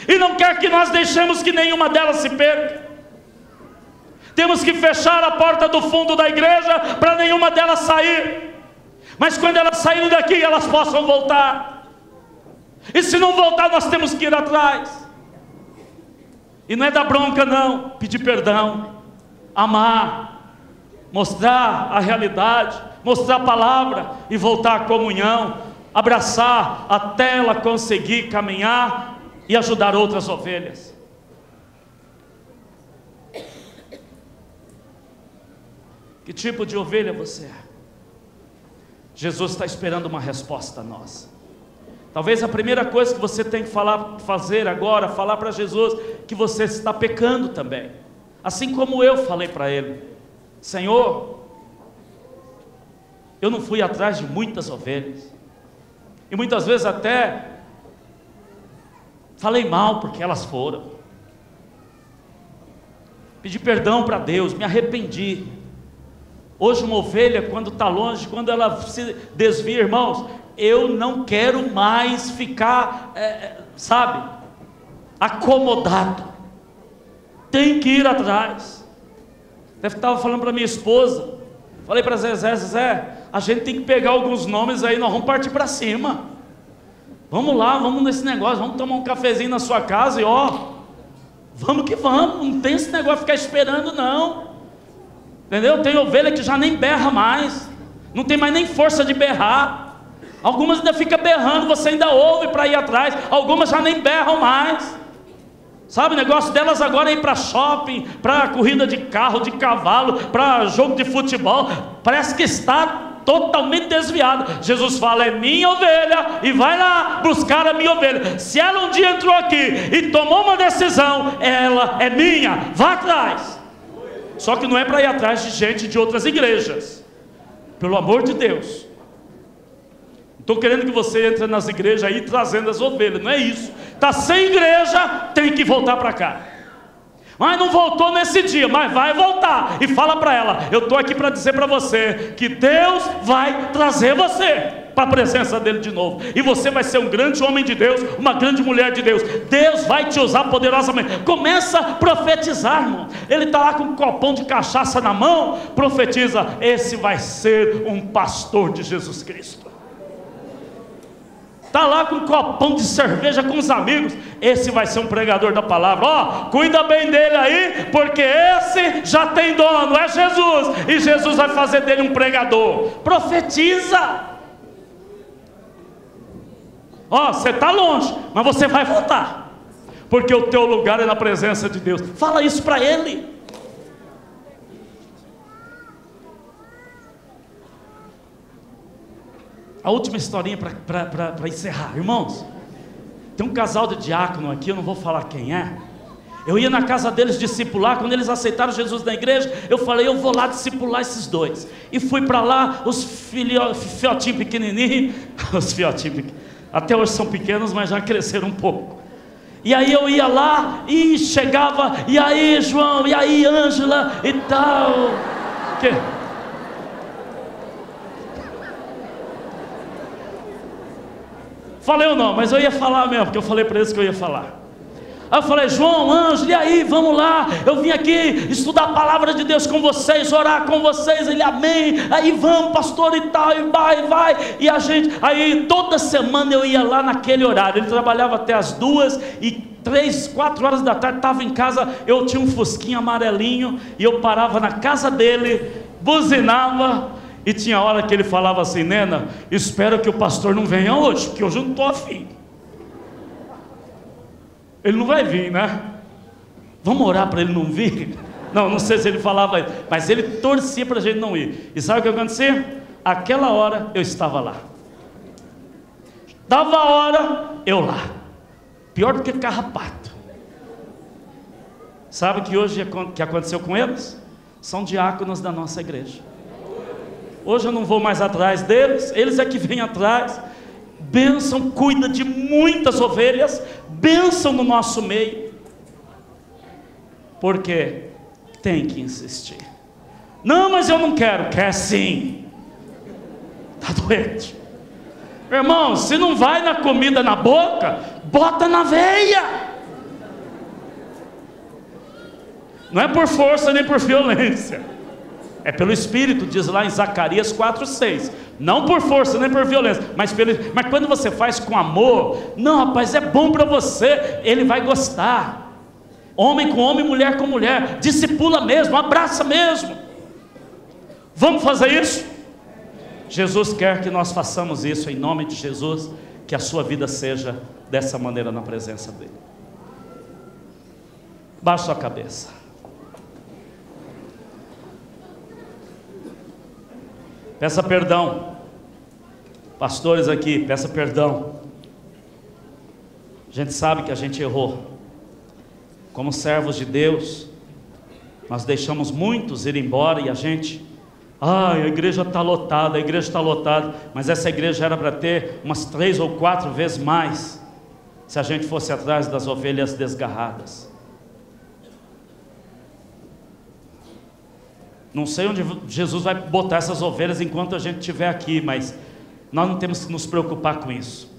e não quer que nós deixemos que nenhuma delas se perca. Temos que fechar a porta do fundo da igreja para nenhuma delas sair, mas quando elas saírem daqui, elas possam voltar. E se não voltar, nós temos que ir atrás. E não é dar bronca não, pedir perdão, amar, mostrar a realidade, mostrar a palavra e voltar à comunhão, abraçar até ela conseguir caminhar e ajudar outras ovelhas. Que tipo de ovelha você é? Jesus está esperando uma resposta a nós. Talvez a primeira coisa que você tem que fazer agora, falar para Jesus que você está pecando também. Assim como eu falei para Ele: Senhor, eu não fui atrás de muitas ovelhas. E muitas vezes até falei mal porque elas foram. Pedi perdão para Deus, me arrependi. Hoje uma ovelha, quando está longe, quando ela se desvia, irmãos, eu não quero mais ficar, acomodado. Tem que ir atrás. Deve estar falando para minha esposa. Falei para Zezé, a gente tem que pegar alguns nomes aí, nós vamos partir para cima. Vamos lá, vamos nesse negócio, vamos tomar um cafezinho na sua casa e vamos que vamos. Não tem esse negócio de ficar esperando não. Entendeu? Tem ovelha que já nem berra mais, não tem mais nem força de berrar. Algumas ainda ficam berrando, você ainda ouve para ir atrás. Algumas já nem berram mais. Sabe, o negócio delas agora é ir para shopping, para corrida de carro, de cavalo, para jogo de futebol. Parece que está totalmente desviado. Jesus fala: é minha ovelha, e vai lá buscar a minha ovelha. Se ela um dia entrou aqui e tomou uma decisão, ela é minha, vá atrás. Só que não é para ir atrás de gente de outras igrejas. Pelo amor de Deus. Estou querendo que você entre nas igrejas aí trazendo as ovelhas. Não é isso. Está sem igreja, tem que voltar para cá. Mas não voltou nesse dia, mas vai voltar. E fala para ela: eu estou aqui para dizer para você que Deus vai trazer você para a presença dele de novo. E você vai ser um grande homem de Deus, uma grande mulher de Deus. Deus vai te usar poderosamente. Começa a profetizar, irmão. Ele está lá com um copão de cachaça na mão. Profetiza: esse vai ser um pastor de Jesus Cristo. Está lá com um copão de cerveja com os amigos. Esse vai ser um pregador da palavra. Cuida bem dele aí, porque esse já tem dono, é Jesus. E Jesus vai fazer dele um pregador. Profetiza. Você está longe, mas você vai voltar, porque o teu lugar é na presença de Deus. Fala isso para ele. A última historinha para encerrar, irmãos. Tem um casal de diácono aqui, eu não vou falar quem é. Eu ia na casa deles discipular. Quando eles aceitaram Jesus na igreja, eu falei: eu vou lá discipular esses dois. E fui para lá, os fiotinhos pequenininhos. Os fiotinhos pequenininhos, até hoje são pequenos, mas já cresceram um pouco. E aí eu ia lá e chegava: e aí João, e aí Ângela e tal. Que? Falei ou não? Mas eu ia falar mesmo, porque eu falei para eles que eu ia falar. Aí eu falei: João, Ângelo, e aí, vamos lá, eu vim aqui estudar a palavra de Deus com vocês, orar com vocês. Ele: amém. Aí vamos, pastor, e tal, e vai. E a gente, aí toda semana eu ia lá naquele horário. Ele trabalhava até as 2 e 3, 4 horas da tarde, estava em casa. Eu tinha um fusquinha amarelinho, e eu parava na casa dele, buzinava. E tinha hora que ele falava assim: Nena, espero que o pastor não venha hoje, porque hoje eu não estou afim. Ele não vai vir, né? Vamos orar para ele não vir? Não sei se ele falava isso, mas ele torcia para a gente não ir. E sabe o que acontecia? Aquela hora eu estava lá. Dava a hora, eu lá. Pior do que carrapato. Sabe o que hoje que aconteceu com eles? São diáconos da nossa igreja. Hoje eu não vou mais atrás deles, eles é que vêm atrás. Bênção, cuida de muitas ovelhas. Bênção no nosso meio. Porque tem que insistir. Não, mas eu não quero. Quer sim. Está doente. Irmão, se não vai na comida na boca, bota na veia. Não é por força nem por violência. É pelo Espírito, diz lá em Zacarias 4:6. Não por força, nem por violência, mas quando você faz com amor, não, rapaz, é bom para você, ele vai gostar. Homem com homem, mulher com mulher, discipula mesmo, abraça mesmo. Vamos fazer isso? Jesus quer que nós façamos isso em nome de Jesus, que a sua vida seja dessa maneira na presença dele. Baixe sua cabeça. Peça perdão. Pastores aqui, peça perdão. A gente sabe que a gente errou. Como servos de Deus, nós deixamos muitos ir embora e a gente... a igreja está lotada, a igreja está lotada. Mas essa igreja era para ter umas 3 ou 4 vezes mais, se a gente fosse atrás das ovelhas desgarradas. Não sei onde Jesus vai botar essas ovelhas enquanto a gente estiver aqui, mas nós não temos que nos preocupar com isso.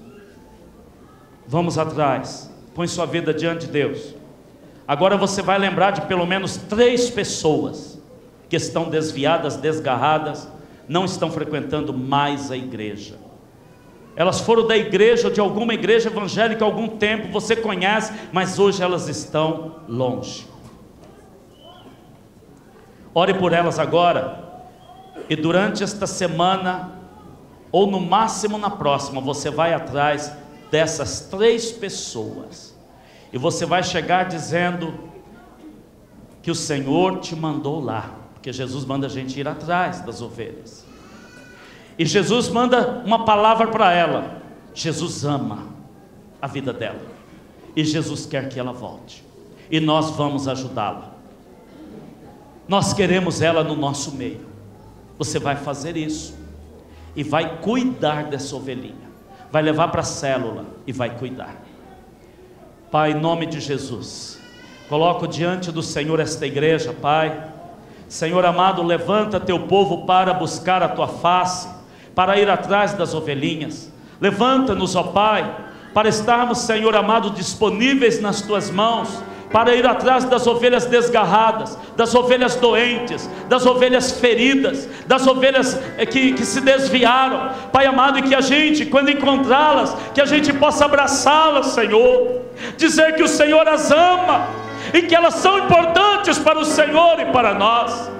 Vamos atrás, põe sua vida diante de Deus. Agora você vai lembrar de pelo menos 3 pessoas que estão desviadas, desgarradas, não estão frequentando mais a igreja. Elas foram da igreja, de alguma igreja evangélica há algum tempo, você conhece, mas hoje elas estão longe. Ore por elas agora, e durante esta semana, ou no máximo na próxima, você vai atrás dessas 3 pessoas, e você vai chegar dizendo que o Senhor te mandou lá, porque Jesus manda a gente ir atrás das ovelhas, e Jesus manda uma palavra para ela. Jesus ama a vida dela, e Jesus quer que ela volte, e nós vamos ajudá-la. Nós queremos ela no nosso meio. Você vai fazer isso, e vai cuidar dessa ovelhinha, vai levar para a célula, e vai cuidar. Pai, em nome de Jesus, coloco diante do Senhor esta igreja, Pai. Senhor amado, levanta teu povo para buscar a tua face, para ir atrás das ovelhinhas. Levanta-nos, ó Pai, para estarmos, Senhor amado, disponíveis nas tuas mãos, para ir atrás das ovelhas desgarradas, das ovelhas doentes, das ovelhas feridas, das ovelhas que se desviaram, Pai amado, e que a gente, quando encontrá-las, que a gente possa abraçá-las, Senhor, dizer que o Senhor as ama, e que elas são importantes para o Senhor e para nós,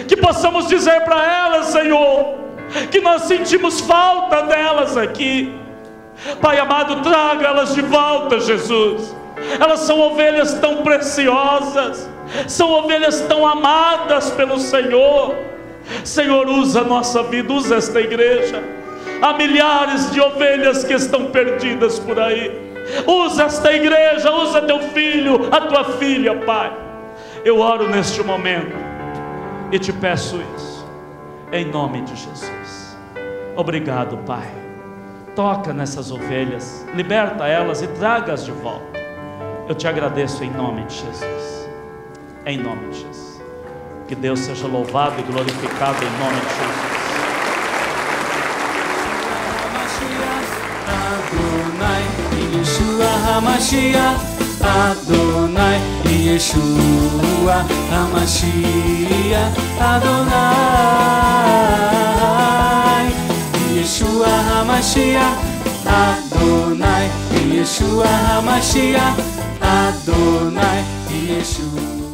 que possamos dizer para elas, Senhor, que nós sentimos falta delas aqui. Pai amado, traga elas de volta, Jesus. Elas são ovelhas tão preciosas, são ovelhas tão amadas pelo Senhor. Senhor, usa a nossa vida, usa esta igreja. Há milhares de ovelhas que estão perdidas por aí. Usa esta igreja, usa teu filho, a tua filha, Pai. Eu oro neste momento e te peço isso, em nome de Jesus. Obrigado, Pai. Toca nessas ovelhas, liberta elas e traga-as de volta. Eu te agradeço em nome de Jesus. Em nome de Jesus. Que Deus seja louvado e glorificado em nome de Jesus. Yeshua HaMashiach, Adonai, Yeshua HaMashiach, Adonai, Yeshua HaMashiach, Adonai, Yeshua HaMashiach, Adonai, Yeshua.